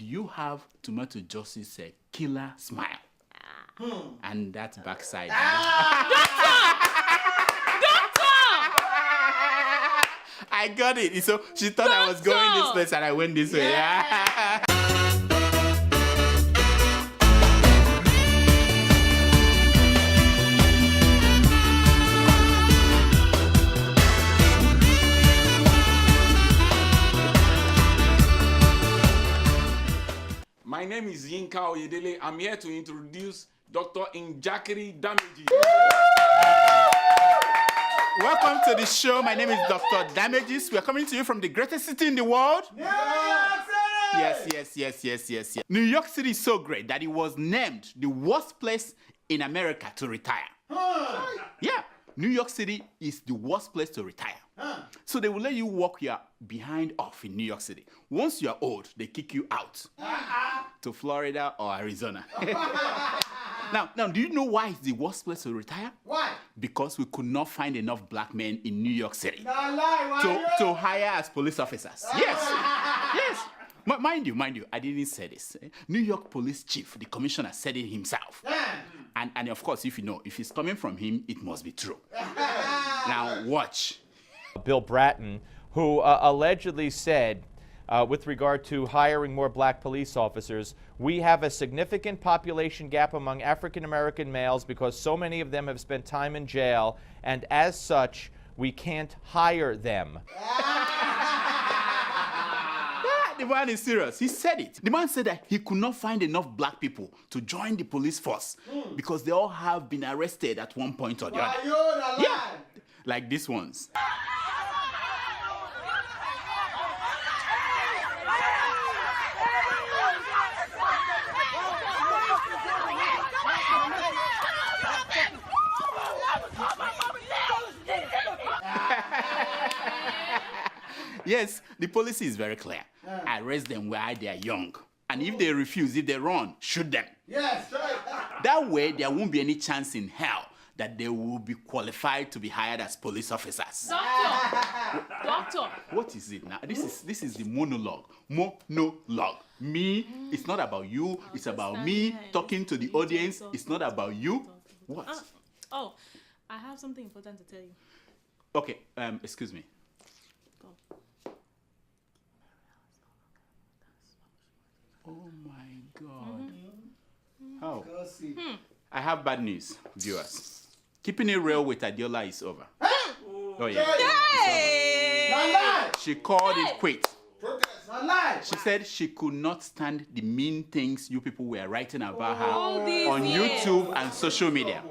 do you have Tomato Justice's killer smile? And that's backside. I got it. So she thought I was going this place and I went this way. Yeah. My name is Yinka Oyedele. I'm here to introduce Dr. Injakiri Damages. Welcome to the show. My name is Dr. Damages. We are coming to you from the greatest city in the world. Yes. New York City is so great that it was named the worst place in America to retire. Yeah, New York City is the worst place to retire. So they will let you walk your behind off in New York City. Once you're old, they kick you out to Florida or Arizona. Now, do you know why it's the worst place to retire? Why? Because we could not find enough black men in New York City to hire as police officers. Yes. Mind you, I didn't say this. New York Police Chief, the commissioner, said it himself. And of course, if it's coming from him, it must be true. Now, watch. Bill Bratton, who allegedly said, with regard to hiring more black police officers, we have a significant population gap among African-American males because so many of them have spent time in jail, and as such, we can't hire them. The man is serious. He said it. The man said that he could not find enough black people to join the police force because they all have been arrested at one point or the other. Yeah, like these ones. Yes, the policy is very clear. Arrest them while they are young. And if they refuse, if they run, shoot them. Yes, right. That way, there won't be any chance in hell that they will be qualified to be hired as police officers. Doctor. What is it now? This is the monologue. Monologue. Me, it's not about you. It's about me talking to the audience. It's not about you. What? Oh, I have something important to tell you. Okay, excuse me. Oh my God. How? I have bad news, viewers. Keeping it real with Adeola is over. Oh yeah. Hey! She called it quits. Protest. She said she could not stand the mean things you people were writing about her on years. YouTube and social media.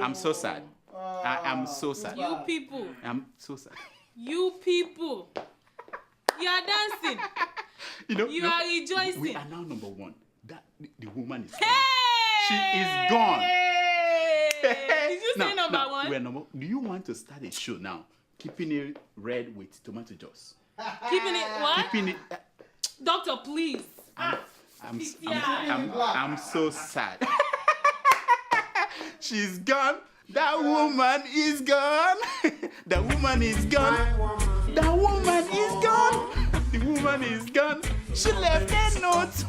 I'm so sad. I'm so sad. You people. I'm so sad. You people. You are dancing. You are rejoicing. We are now number one. That the woman is gone. Hey! She is gone. Did you say number one? We're number. Do you want to start a show now? Keeping it red with tomato juice. Keeping it what? Keeping it. Doctor, please. I'm so sad. She's gone. That woman is gone. The woman is gone. The woman is gone. The woman is gone. She left a note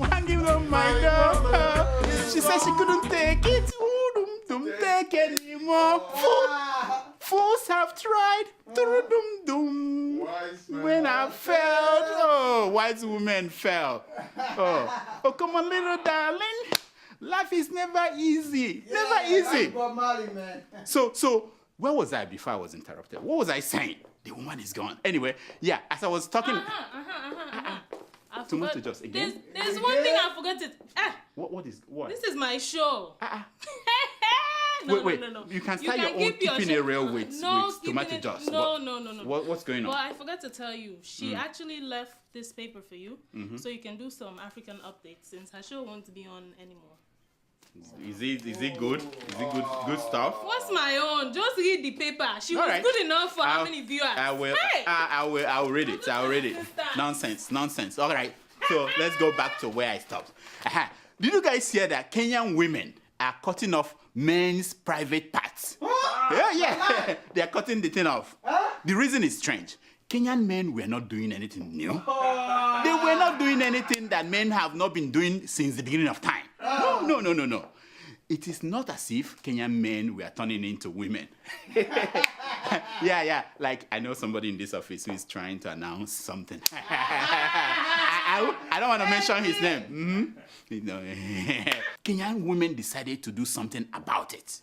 hanging on my door. She said she couldn't take it. Don't take anymore. Fools have tried. When I fell, wise woman fell. Oh, come on, little darling. Life is never easy. Never easy. So, where was I before I was interrupted? What was I saying? The woman is gone. Anyway, yeah, as I was talking... Tomato juice again? There's one thing I forgot to... What? This is my show. Wait. You can start your own keeping it real with tomato juice. No. What's going on? Well, I forgot to tell you. She actually left this paper for you, so you can do some African updates since her show won't be on anymore. Is it good? Is it good stuff? What's my own? Just read the paper. She was good enough for how many viewers? I will. Hey! I'll read it. I'll read it. Nonsense. All right. So let's go back to where I stopped. Did you guys hear that Kenyan women are cutting off men's private parts? Yeah. They are cutting the thing off. The reason is strange. Kenyan men were not doing anything new. They were not doing anything that men have not been doing since the beginning of time. No. It is not as if Kenyan men were turning into women. Yeah. Like, I know somebody in this office who is trying to announce something. I don't want to mention his name. Kenyan women decided to do something about it.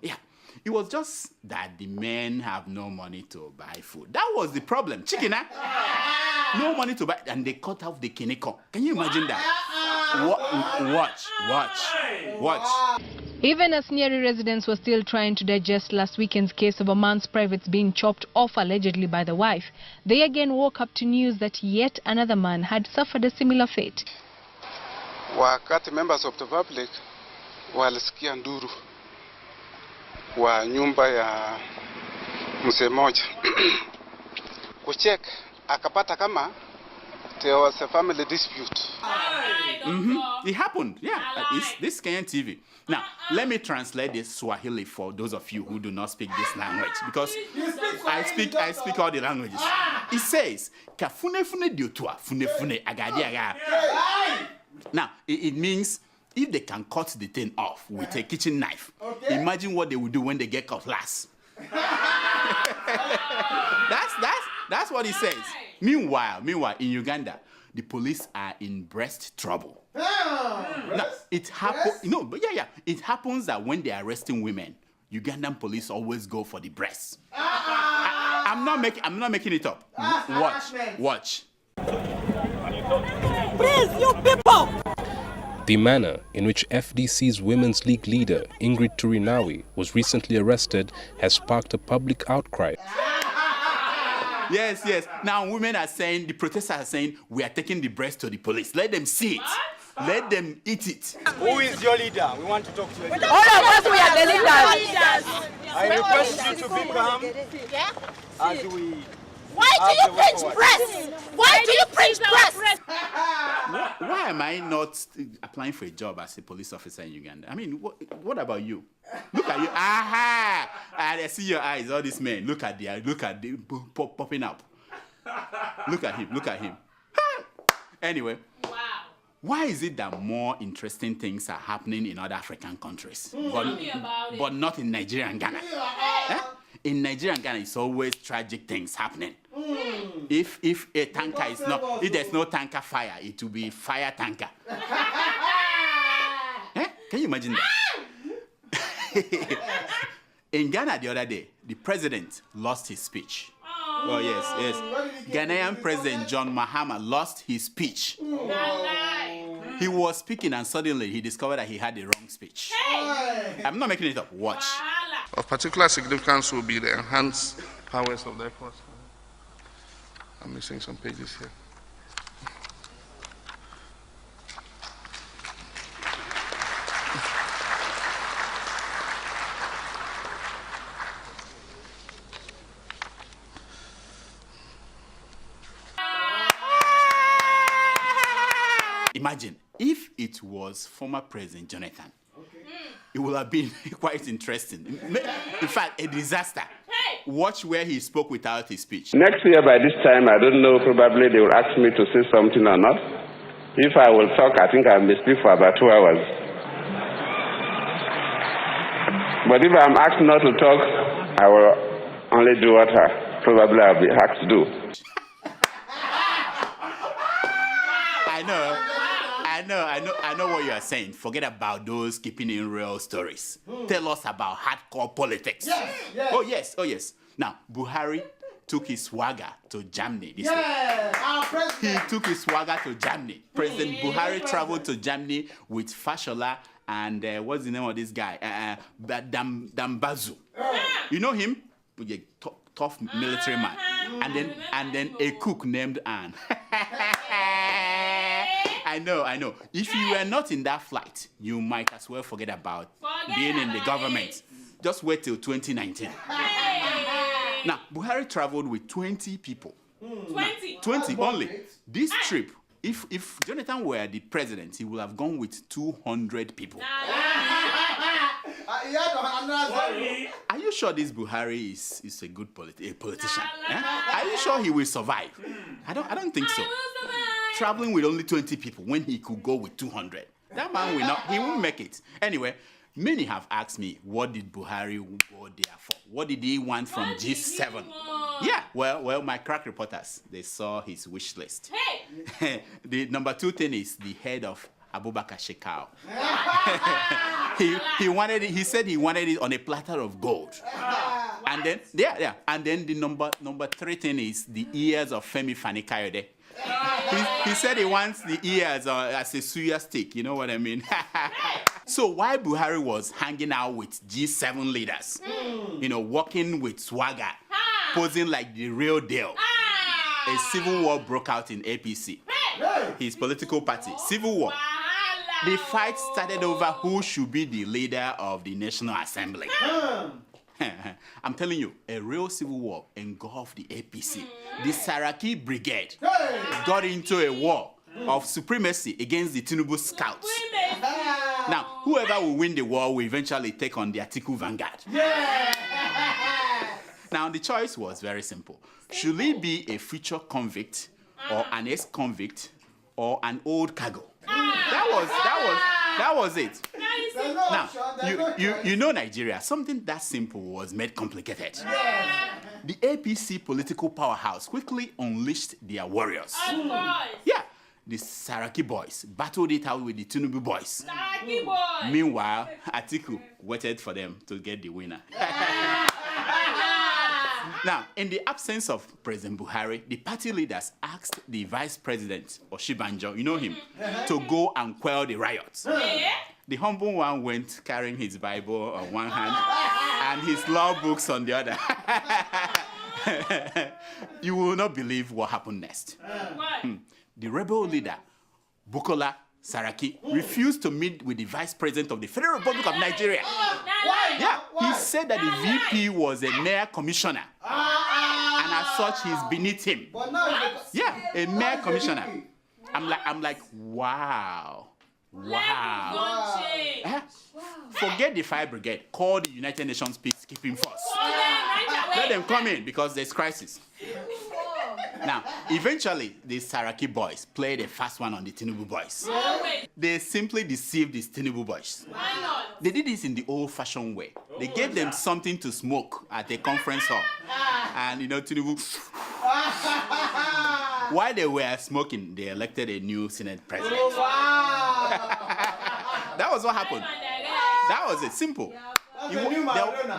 Yeah. It was just that the men have no money to buy food. That was the problem. Chicken, no money to buy, and they cut off the kineko. Can you imagine that? Watch. Even as Nyeri residents were still trying to digest last weekend's case of a man's privates being chopped off allegedly by the wife, they again woke up to news that yet another man had suffered a similar fate. Wakati members of the public walisikia nduru wa nyumba ya mzee moja kucheck akapata kama there was a family dispute. It happened. Yeah, it's this Kenyan TV. Now, let me translate this Swahili for those of you who do not speak this language, because I speak all the languages. It says, "Kafune diotua, fune agadi aga." Now, it means if they can cut the thing off with a kitchen knife, imagine what they will do when they get cutlass. That's what it says. Meanwhile, in Uganda, the police are in breast trouble. Now, it happens. No, but yeah. It happens that when they are arresting women, Ugandan police always go for the breasts. I'm not making it up. Watch. Please, you people. The manner in which FDC's Women's League leader, Ingrid Turinawi, was recently arrested has sparked a public outcry. Yes. Now women are saying, the protesters are saying, we are taking the breast to the police. Let them see it. Let them eat it. Who is your leader? We want to talk to you. All of us, we are the leaders. I request you to be calm as we... Why do you preach breast? Why do you preach breast? Why am I not applying for a job as a police officer in Uganda? I mean, what about you? Look at you. Aha! I see your eyes, all these men. Look at the popping up. Look at him. Anyway. Wow. Why is it that more interesting things are happening in other African countries, Tell me about but not in Nigeria and Ghana? In Nigeria and Ghana, it's always tragic things happening. If a tanker is not, if there's no tanker fire, it will be fire tanker. Can you imagine that? In Ghana the other day, the president lost his speech. Oh yes. Ghanaian President John Mahama lost his speech. He was speaking and suddenly he discovered that he had the wrong speech. I'm not making it up. Watch. Of particular significance will be the enhanced powers of the Air Force. I'm missing some pages here. Imagine if it was former President Jonathan. It would have been quite interesting. In fact, a disaster. Watch where he spoke without his speech. Next year by this time, I don't know, probably they will ask me to say something or not. If I will talk, I think I may speak for about 2 hours. But if I'm asked not to talk, I will only do what probably I'll be asked to do. I know what you are saying. Forget about those keeping in real stories. Tell us about hardcore politics. Yes. Oh yes. Now, Buhari took his swagger to Germany this week. Our president. He took his swagger to Germany. President Buhari traveled to Germany with Fashola and what's the name of this guy? Dambazu. You know him? A tough military man. And then a cook named Anne. I know. If you were not in that flight, you might as well forget about being in the government. Just wait till 2019. Now, Buhari traveled with 20 people. 20 only. This trip, if Jonathan were the president, he would have gone with 200 people. Are you sure this Buhari is a good politician? Are you sure he will survive? I don't think so. Traveling with only 20 people when he could go with 200. That man he won't make it. Anyway, many have asked me, what did Buhari go there for? What did he want from G7? Yeah, well, my crack reporters, they saw his wish list. Hey! The number 2 thing is the head of Abubakar Shekau. He said he wanted it on a platter of gold. And then, and then the number 3 thing is the ears of Femi Fani-Kayode. He said he wants the ears as a suya stick, you know what I mean? So while Buhari was hanging out with G7 leaders, walking with swagger, posing like the real deal, a civil war broke out in APC, his political party. Civil war. The fight started over who should be the leader of the National Assembly. I'm telling you, a real civil war engulfed the APC. The Saraki Brigade got into a war of supremacy against the Tinubu Scouts. Now, whoever will win the war will eventually take on the Atiku Vanguard. Now, the choice was very simple. Should he be a future convict, or an ex-convict, or an old cargo? That was it. Now, you know Nigeria, something that simple was made complicated. The APC political powerhouse quickly unleashed their warriors. Yeah, the Saraki boys battled it out with the Tinubu boys. Meanwhile, Atiku waited for them to get the winner. Now, in the absence of President Buhari, the party leaders asked the Vice President, Oshibanjo, you know him, to go and quell the riots. The humble one went carrying his Bible on one hand and his law books on the other. You will not believe what happened next. The rebel leader, Bukola Saraki, refused to meet with the Vice President of the Federal Republic of Nigeria. Yeah, he said that the VP was a mayor commissioner, and as such, he's beneath him. Yeah, a mayor commissioner. I'm like, wow. Forget the fire brigade. Call the United Nations peacekeeping force. Let them come in because there's crisis. Now, eventually, the Saraki boys played a fast one on the Tinubu boys. They simply deceived these Tinubu boys. Why not? They did this in the old-fashioned way. They gave them something to smoke at a conference hall. And, Tinubu... While they were smoking, they elected a new Senate president. That was what happened. That was it. Simple.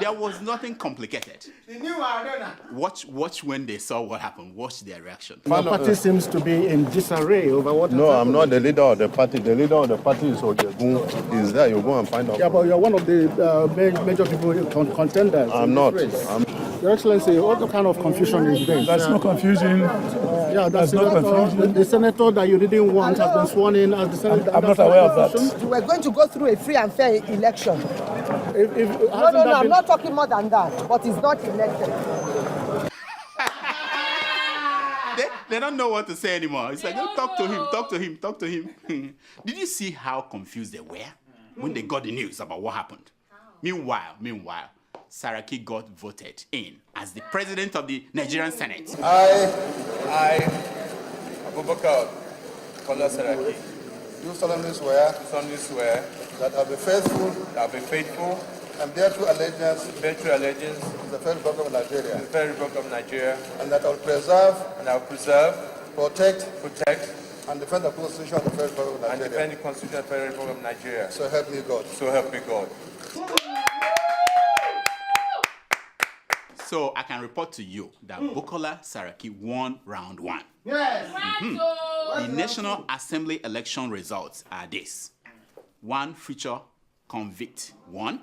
There was nothing complicated. Watch when they saw what happened. Watch their reaction. The party seems to be in disarray over what. No, I'm not the leader of the party. The leader of the party is Ojegun. Is there? You go and find out. Yeah, but you're one of the major people contenders. I'm not. Your Excellency, what kind of confusion is this? There's no confusion. Yeah, that's no confusion. The senator that you didn't want has been sworn in as the senator. I'm not aware of that. We're going to go through a free and fair election. No, I'm not talking more than that, but he's not elected. They don't know what to say anymore. It's like, oh, talk to him. Did you see how confused they were when they got the news about what happened? Meanwhile, Saraki got voted in as the president of the Nigerian Senate. I, Abubakar Kola Saraki, do solemnly swear that I will be faithful and bear true allegiance to the Federal Republic of Nigeria, and that I will preserve, protect, and defend the Constitution of the Federal Republic of Nigeria. So help me God. So I can report to you that Bukola Saraki won round 1. Yes. The National Assembly election results are this: 1 future convict won,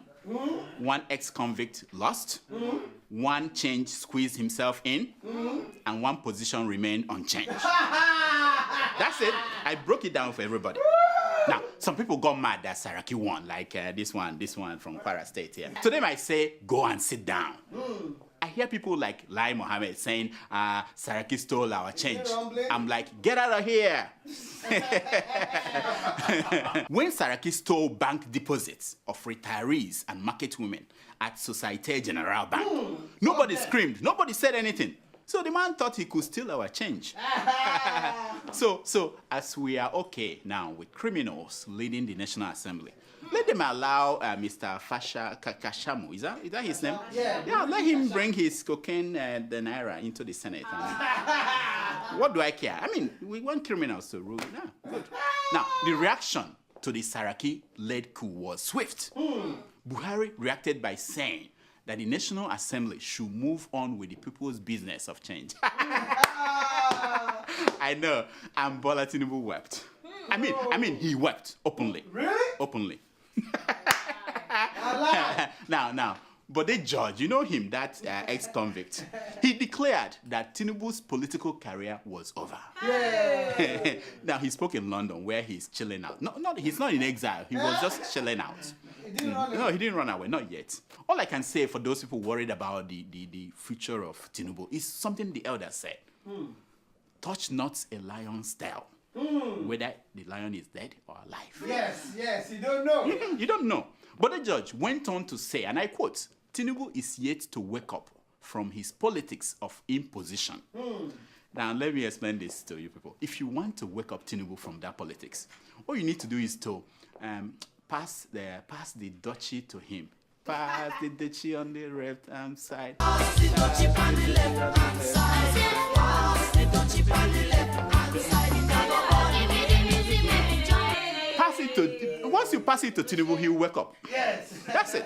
1 ex-convict lost, 1 change squeezed himself in, and 1 position remained unchanged. That's it. I broke it down for everybody. Now, some people got mad that Saraki won, like this one from Kwara State here. To them, I say, go and sit down. I hear people like Lai Mohammed saying, Saraki stole our change. I'm like, get out of here. When Saraki stole bank deposits of retirees and market women at Societe Generale Bank, nobody screamed, nobody said anything. So the man thought he could steal our change. So as we are okay now with criminals leading the National Assembly, let them allow Mr. Fasha Kakashamu, is that his name? Yeah, let him bring his cocaine the naira into the Senate. What do I care? I mean, we want criminals to rule. No, good. Now, the reaction to the Saraki-led coup was swift. Buhari reacted by saying that the National Assembly should move on with the people's business of change. I know, and Bola Tinubu wept. I mean, he wept openly. Really? Openly. Now, but the judge, you know him, that ex-convict, he declared that Tinubu's political career was over. Yay. Now, he spoke in London where he's chilling out. He's not in exile, he was just chilling out. No, he didn't run away, not yet. All I can say for those people worried about the future of Tinubu is something the elder said. Touch not a lion's tail, whether the lion is dead or alive. Yes, you don't know. You don't know. But the judge went on to say, and I quote, Tinubu is yet to wake up from his politics of imposition. Now, let me explain this to you people. If you want to wake up Tinubu from that politics, all you need to do is to pass the duchy to him. Pass the duchy on the left-hand side. Pass the duchy on the left-hand side. Pass the duchy on the left-hand side. Pass it to, once you pass it to Tinubu, he'll wake up. Yes. That's it.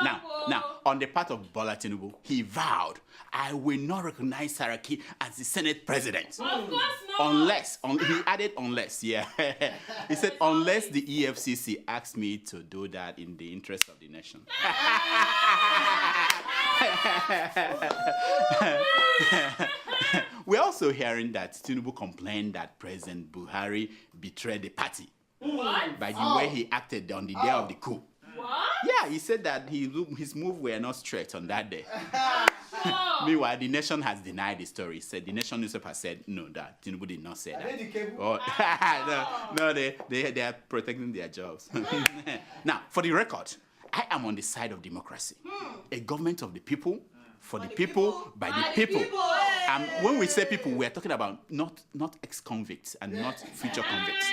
Now, on the part of Bola Tinubu, he vowed, I will not recognize Saraki as the Senate president. Of course not. He added unless, yeah. He said, unless the EFCC asks me to do that in the interest of the nation. We're also hearing that Tinubu complained that President Buhari betrayed the party. What? By the way he acted on the day of the coup. What? Yeah, he said that his moves were not straight on that day. Meanwhile, the Nation has denied the story. He said the Nation newspaper said no, that Tinubu did not say that. No, they are protecting their jobs. Now, for the record, I am on the side of democracy. A government of the people, for the people, by the people. When we say people, we are talking about not ex-convicts and not future convicts.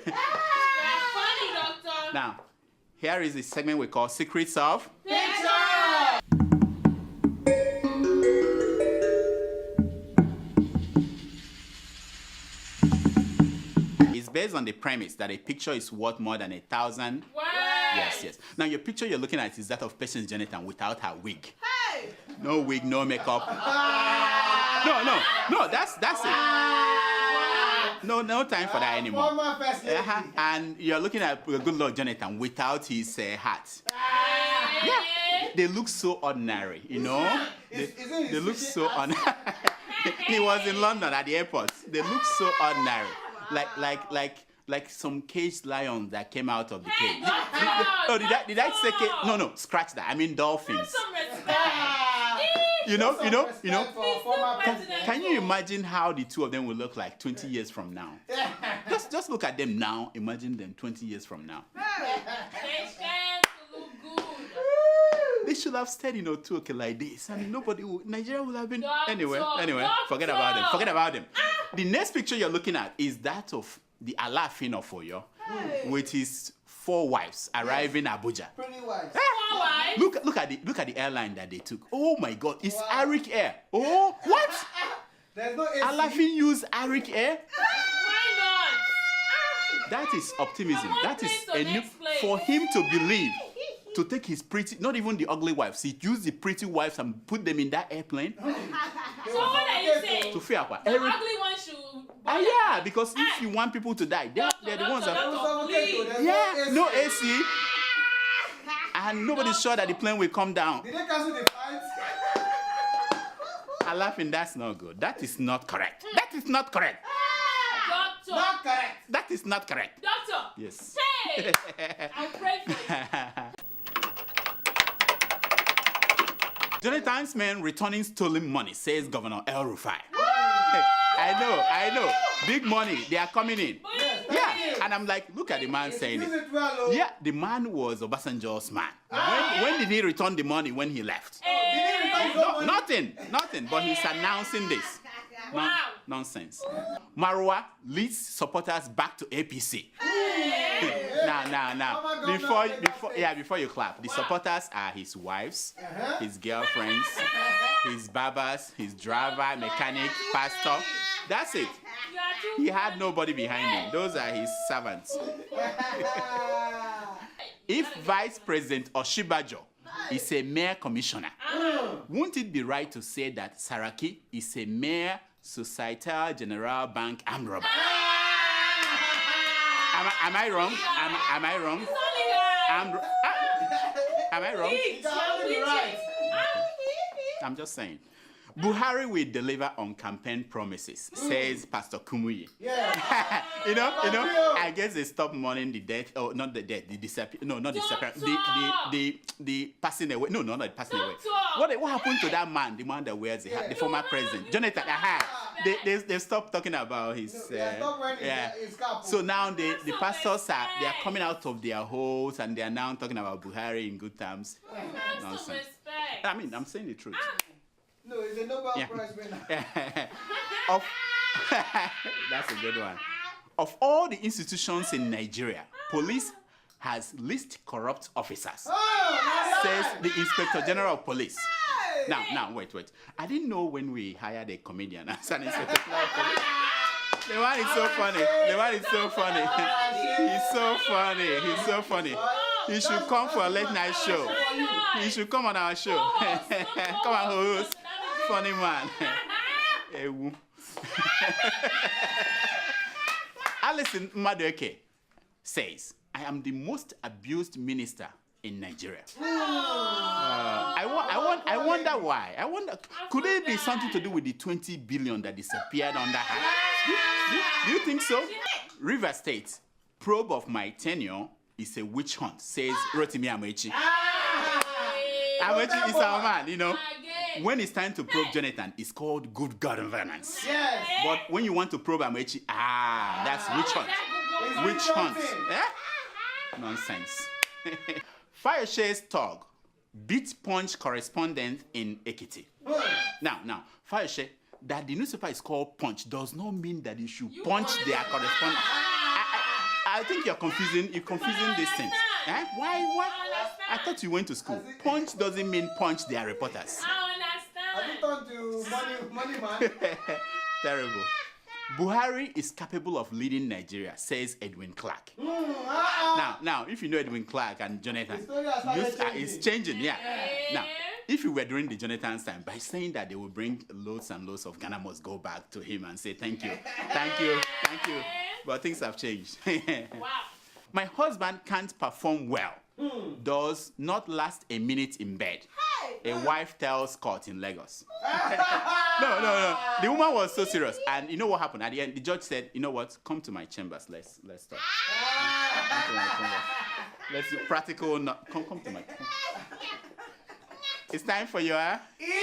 Funny, doctor. Now, here is the segment we call Secrets of Picture. It's based on the premise that a picture is worth more than 1,000. Yes. Now, your picture you're looking at is that of Patience Jonathan without her wig. Hey! No wig, no makeup. No, that's it. No time for that anymore. And you're looking at Goodluck Jonathan without his hat. Yeah, they look so ordinary, you know. They look so ordinary. He was in London at the airport. They look so ordinary, like some caged lions that came out of the cage. Did I say cage? No, scratch that. I mean dolphins. You know. Can you imagine how the two of them will look like 20 years from now? Just look at them now. Imagine them 20 years from now. They should have stayed in Otuoke like this, and Nigeria would have been. Anyway, forget about them. The next picture you're looking at is that of the Alaafin of Oyo, with his 4 wives arriving in Abuja. Pretty wives. Look at the airline that they took. Oh my God, it's Arik Air. Oh, what? There's no AC. Alaafin used Arik Air? Why not? That is optimism. That is for him to believe, to take his pretty, not even the ugly wives, he used the pretty wives and put them in that airplane. So what are you saying? To fear what? The ugly one should. Yeah, because if you want people to die, they're the ones that. Yeah, no AC. And nobody's sure that the plane will come down. Did they cancel the flights? I'm laughing, that's not good. That is not correct. That is not correct. Doctor. Not correct. That is not correct. Doctor. Yes. Hey! I'll pray for you. Jonathan's men returning stolen money, says Governor El Rufai. I know. Big money, they are coming in. Yeah. And I'm like, look at the man saying it. Yeah, the man was Obasanjo's man. When did he return the money when he left? Nothing. But he's announcing this. Nonsense. Marwa leads supporters back to APC. Now. Before you clap, the supporters are his wives, his girlfriends, his barbers, his driver, mechanic, pastor. That's it. He had nobody behind him. Those are his servants. If Vice President Oshibajo is a mayor commissioner, won't it be right to say that Saraki is a mayor Societal General Bank armed robber? Am I wrong? Am I wrong? Am I wrong? I'm just saying. Buhari will deliver on campaign promises, says Pastor Kumuyi. Yeah. you know, I guess they stopped mourning the death, or not the death, the disappear. No, not disappear. The passing away. No, not passing away. What happened to that man? The man that wears the hat, the former president, Jonathan. They stopped talking about his. His cap. So now the pastors are coming out of their holes and they are now talking about Buhari in good terms. Nonsense. I mean, I'm saying the truth. No, it's a Nobel Prize winner. That's a good one. Of all the institutions in Nigeria, police has least corrupt officers, says the Inspector General of Police. Now, wait. I didn't know when we hired a comedian as an Inspector General of Police. The man is so funny. He's so funny. He should come for a late night show. He should come on our show. Come on, host. Funny man. Alison Madueke says, I am the most abused minister in Nigeria. I wonder why. Could it be something to do with the 20 billion that disappeared under her? Do you think so? River State, probe of my tenure is a witch hunt, says Rotimi Amechi. Amechi is our man, you know. When it's time to probe Jonathan, it's called good governance. Yes. But when you want to probe Amechi, that's witch hunt. Witch hunt. Nonsense. Fayoshe's Tog beat Punch correspondent in Ekiti. Now, Fayoshe, that the newspaper is called Punch does not mean that you should punch their correspondent. I think you're confusing these things. Why? I thought you went to school. Punch doesn't mean punch their reporters. Have you turned to money man? Terrible. Buhari is capable of leading Nigeria, says Edwin Clark. Now, if you know Edwin Clark and Jonathan, it's changing, yeah. Now, if you were during the Jonathan's time, by saying that they will bring loads and loads of Ghana must go back to him and say thank you. But things have changed. Wow. My husband can't perform well. Does not last a minute in bed. A wife tells court in Lagos. No. The woman was so serious. And you know what happened? At the end, the judge said, you know what? Come to my chambers. Let's talk. Come to my chambers. Let's do practical. Come to my chambers. It's time for your email.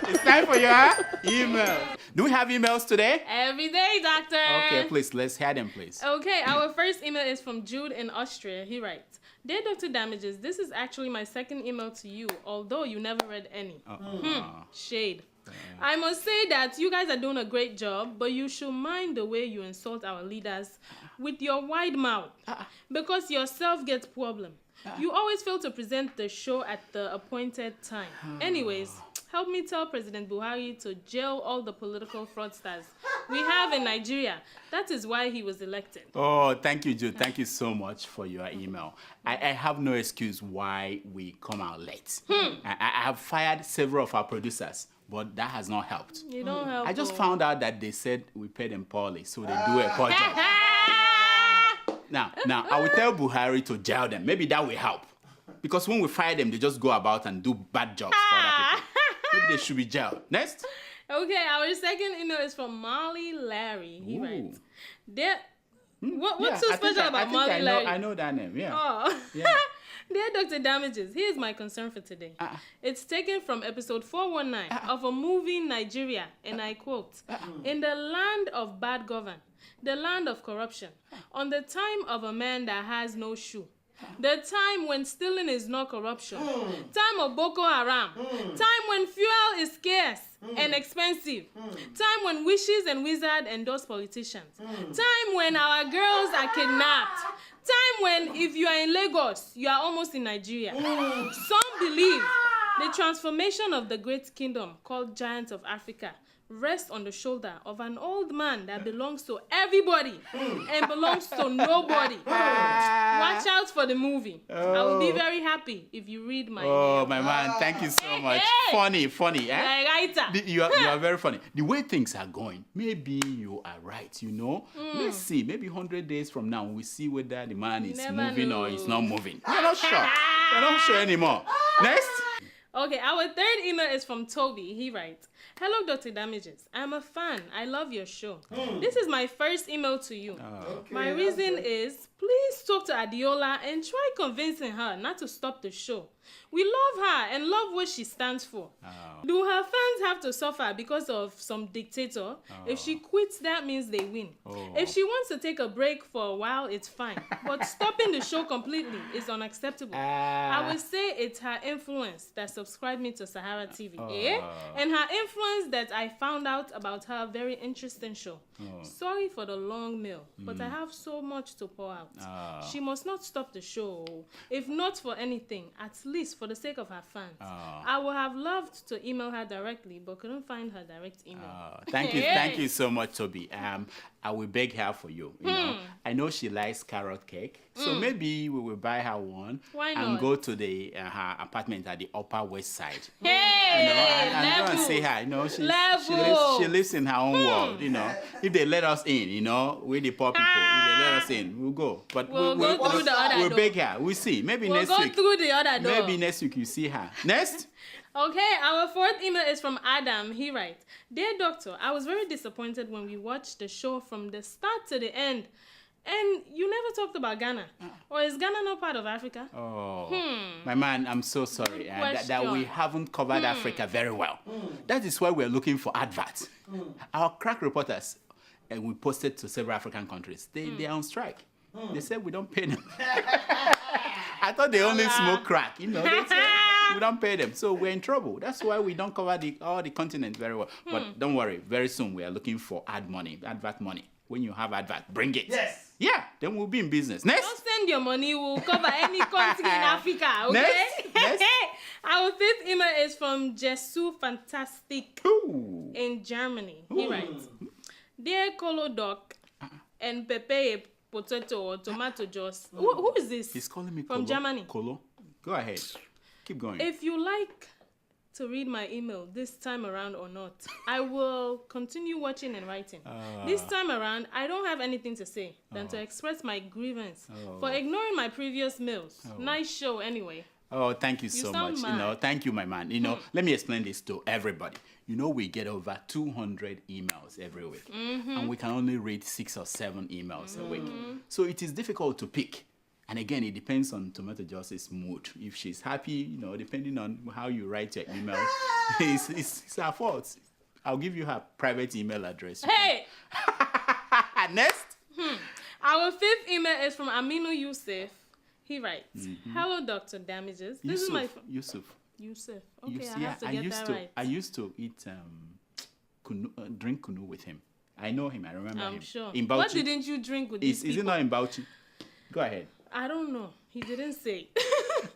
It's time for your email. Do we have emails today? Every day, doctor. Okay, please, let's hear them, please. Okay, our first email is from Jude in Austria. He writes, Dear Dr. Damages, this is actually my second email to you, although you never read any. Shade. I must say that you guys are doing a great job, but you should mind the way you insult our leaders with your wide mouth, because yourself gets problem. You always fail to present the show at the appointed time. Anyways, help me tell President Buhari to jail all the political fraudsters we have in Nigeria. That is why he was elected. Oh, thank you, Jude. Thank you so much for your email. I have no excuse why we come out late. I have fired several of our producers, but that has not helped. You don't help. I just found out that they said we pay them poorly, so they do a poor job. Now, I will tell Buhari to jail them. Maybe that will help. Because when we fire them, they just go about and do bad jobs for other people. Maybe they should be jailed. Next. Okay, our second email is from Molly Larry. He writes, What's so special about Molly Larry? I know that name, yeah. Oh. Yeah. Dear Dr. Damages, here's my concern for today. It's taken from episode 419 of a movie Nigeria, and I quote, in the land of bad govern, the land of corruption, on the time of a man that has no shoe, the time when stealing is not corruption, time of Boko Haram, time when fuel is scarce and expensive, time when wishes and wizards endorse politicians, time when our girls are kidnapped, time when if you are in Lagos, you are almost in Nigeria. Some believe the transformation of the great kingdom called Giant of Africa rests on the shoulder of an old man that belongs to everybody and belongs to nobody. Watch out for the movie. I will be very happy if you read my mail. My man, thank you so much. Funny, eh? You are very funny. The way things are going, maybe you are right, you know? Let's see, maybe 100 days from now, we see whether the man is moving or he's not moving. We're not sure. We're not sure anymore. Next. Okay, our third email is from Toby. He writes, hello, Dr. Damages. I'm a fan. I love your show. This is my first email to you. My reason is, please talk to Adeola and try convincing her not to stop the show. We love her and love what she stands for. Do her fans have to suffer because of some dictator? If she quits, that means they win. If she wants to take a break for a while, it's fine. But stopping the show completely is unacceptable. I would say it's her influence that subscribed me to Sahara TV. And her influence that I found out about her very interesting show. Sorry for the long mail, but I have so much to pour out. She must not stop the show. If not for anything, at least for the sake of her fans. I would have loved to email her directly, but couldn't find her direct email. Thank you so much, Toby. I will beg her for you. You know, I know she likes carrot cake, so maybe we will buy her one. Why and not? go to the her apartment at the Upper West Side. And go and see her. You know, she lives in her own world. You know, if they let us in, you know, we're the poor people. If they let us in, we'll go. But we'll go through the other door. We'll beg her. We'll see. Maybe we'll next go week. Through the other door. Maybe next week you see her. Next. Okay, our fourth email is from Adam. He writes, Dear Doctor, I was very disappointed when we watched the show from the start to the end. And you never talked about Ghana. Or is Ghana not part of Africa? My man, I'm so sorry that we haven't covered Africa very well. That is why we're looking for adverts. Our crack reporters, and we posted to several African countries, they are on strike. They said we don't pay them. I thought they only smoke crack, you know. They said we don't pay them, so we're in trouble. That's why we don't cover all the continent very well. But don't worry, very soon we are looking for advert money. When you have advert, bring it. Yes. Yeah, then we'll be in business. Next. Don't send your money. We'll cover any country in Africa, okay? Next. Our fifth email is from Jesu Fantastic in Germany. He writes, Dear Colo Doc and Pepe Potato or Tomato Juice. Who is this? He's calling me from Colo. Germany. Colo. Go ahead. Keep going. If you like to read my email this time around or not, I will continue watching and writing. This time around, I don't have anything to say than to express my grievance for ignoring my previous mails. Nice show anyway. Oh, thank you so much. Mad. You know, thank you, my man. You know, let me explain this to everybody. You know, we get over 200 emails every week, and we can only read 6 or 7 emails a week. So it is difficult to pick. And again, it depends on Tomato Justice's mood. If she's happy, you know, depending on how you write your email, it's her fault. I'll give you her private email address. Hey! Next. Our fifth email is from Aminu Yusuf. He writes, Hello, Dr. Damages. This is my... Yusuf. Okay, I have to get that right. I used to eat drink kunu with him. I know him. I remember him. I'm sure. In Bauchi. What didn't you drink with these people? Is it not in Bauchi? Go ahead. I don't know. He didn't say.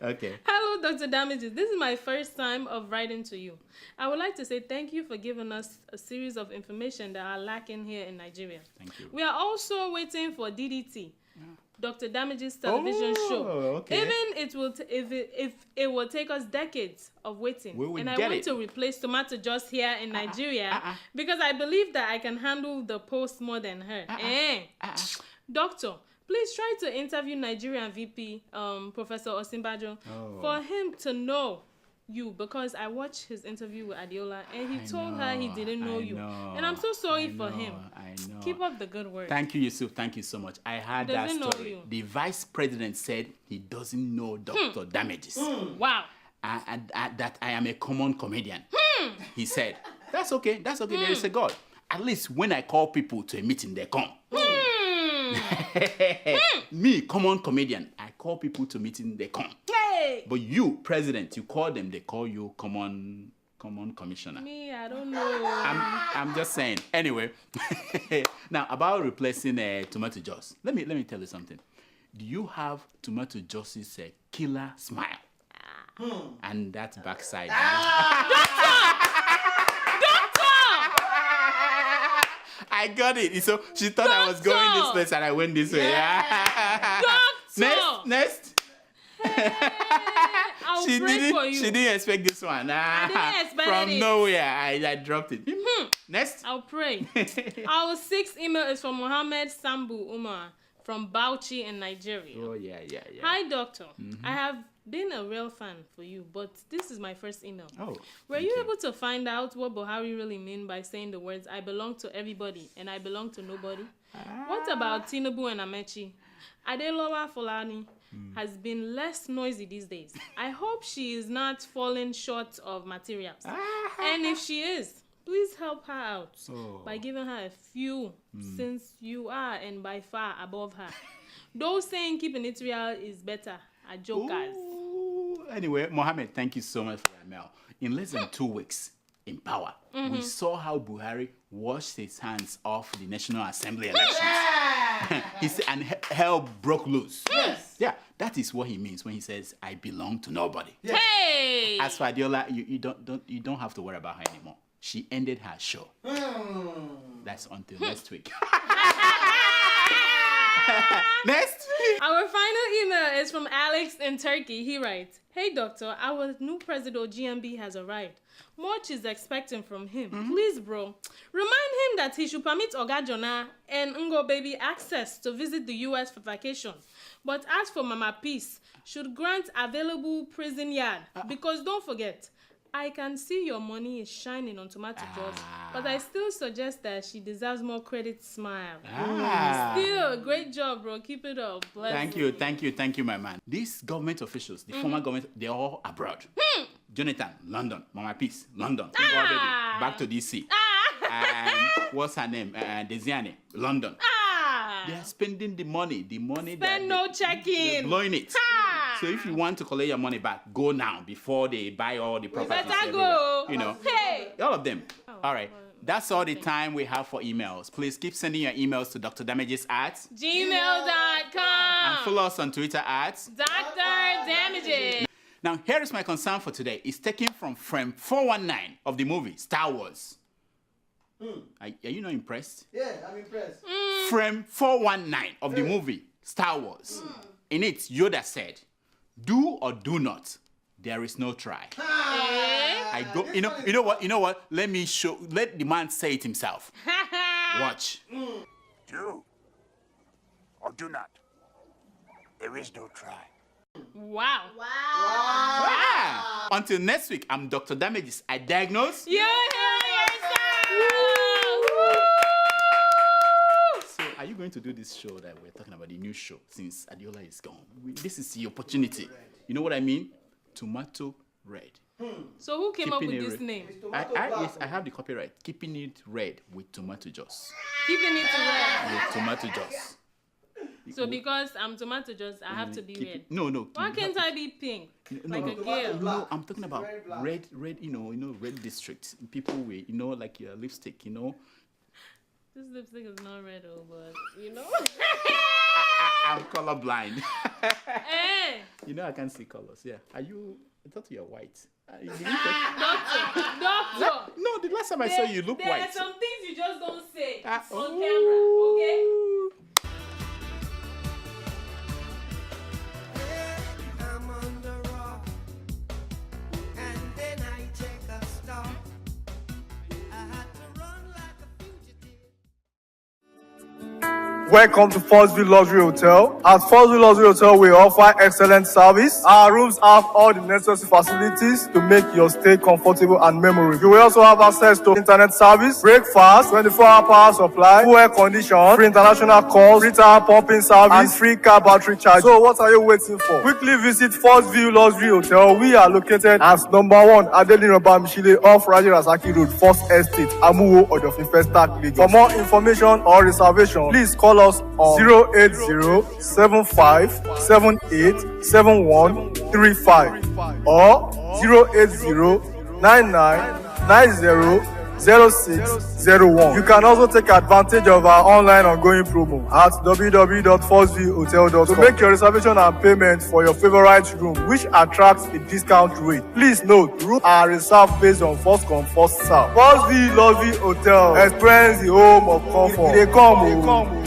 Okay. Hello, Dr. Damages. This is my first time of writing to you. I would like to say thank you for giving us a series of information that are lacking here in Nigeria. Thank you. We are also waiting for DDT, Dr. Damages television show. Okay. Even if it will take us decades of waiting. We will and I get want it. to replace Tomato Juice here in Nigeria because I believe that I can handle the post more than her. Doctor, please try to interview Nigerian VP, Professor Osinbajo, for him to know you because I watched his interview with Adeola and he told her he didn't know you. And I'm so sorry for him. I know. Keep up the good work. Thank you, Yusuf. Thank you so much. I heard He that doesn't know story. you. The vice president said he doesn't know Dr. Damages. Wow. And that I am a common comedian. He said, that's okay. That's okay. There is a God. At least when I call people to a meeting, they come. Me, common comedian, I call people to meeting, they come. Hey! But you, president, you call them, they call you common commissioner. Me, I don't know. I'm just saying. Anyway, now about replacing tomato juice. Let me tell you something. Do you have tomato juice's killer smile? And that backside. I got it. So she thought I was going this place and I went this way. Next. I'll pray for you. She didn't expect this one. I didn't expect From it. nowhere, I dropped it. Next. I'll pray. Our 6th email is from Mohammed Sambu Umar from Bauchi in Nigeria. Oh, yeah. Hi, doctor. I have been a real fan for you, but this is my first email. Oh. Were you able to find out what Buhari really mean by saying the words, I belong to everybody and I belong to nobody? What about Tinubu and Amechi? Adeola Fulani has been less noisy these days. I hope she is not falling short of materials. And if she is, please help her out by giving her a few, since you are and by far above her. Those saying keeping it real is better are jokers. Ooh. Anyway, Mohammed, thank you so much for your mail. In less than 2 weeks in power, we saw how Buhari washed his hands off the National Assembly elections. And hell broke loose. Yes. Yeah, that is what he means when he says, I belong to nobody. Yes. Hey! As for Adeola, you don't have to worry about her anymore. She ended her show. That's until next week. Next. Our final email is from Alex in Turkey. He writes, hey doctor, our new president GMB has arrived. Much is expecting from him. Please, bro, remind him that he should permit Oga Jonah and Ngo Baby access to visit the US for vacation. But as for Mama Peace, should grant available prison yard. Because don't forget, I can see your money is shining on Tomato Juice, but I still suggest that she deserves more credit. Smile. Still, great job, bro. Keep it up. Bless Thank you, my man. These government officials, the former government, they're all abroad. Jonathan, London. Mama Peace, London. Back to DC. And what's her name? Desiane, London. They are spending the money. Spend no checking. They're blowing it. So if you want to collect your money back, go now before they buy all the properties. Better go. You know, Hey. all of them. All right. That's all the time we have for emails. Please keep sending your emails to drdamages@gmail.com. And follow us on Twitter Dr. Damages. Now, here is my concern for today. It's taken from frame 419 of the movie Star Wars. Are you not impressed? Yeah, I'm impressed. Frame 419 of the movie Star Wars. In it, Yoda said, do or do not. There is no try. I go. You know what? Let the man say it himself. Watch. Do or do not. There is no try. Wow. Until next week, I'm Dr. Damages. I diagnose. You hear yourself. So, are you going to do this show that we're talking about, the new show, since Adeola is gone? This is the opportunity. You know what I mean? Tomato red. So who came up with this name? Yes, I have the copyright. Keeping it red with tomato juice. Keeping it red. With tomato juice. So because I'm tomato juice, I have to be red. No. Why can't I be pink? Like a girl? No, I'm talking about red, you know, red district. People with, like your lipstick, This lipstick is not red, but I'm colorblind. Hey! I can't see colors. Yeah. I thought you're white. Doctor! No, the last time I saw you look white. There are some things you just don't say on camera, okay? Welcome to First View Luxury Hotel. At First View Luxury Hotel, we offer excellent service. Our rooms have all the necessary facilities to make your stay comfortable and memorable. You will also have access to internet service, breakfast, 24-hour power supply, full air condition, free international calls, free tire pumping service, and free car battery charge. So what are you waiting for? Quickly visit First View Luxury Hotel. We are located at number 1 Adeola off Raji Rasaki Road, First Estate, Amuwo, Odofin Festac, Lagos. For more information or reservation, please call us on 080-7578-7135 or 080-9990-0601. You can also take advantage of our online ongoing promo at www.firstviewhotel.com to make your reservation and payment for your favorite room, which attracts a discount rate. Please note, rooms are reserved based on first come, first serve. First View Luxury Hotel. Experience the home of comfort. They come.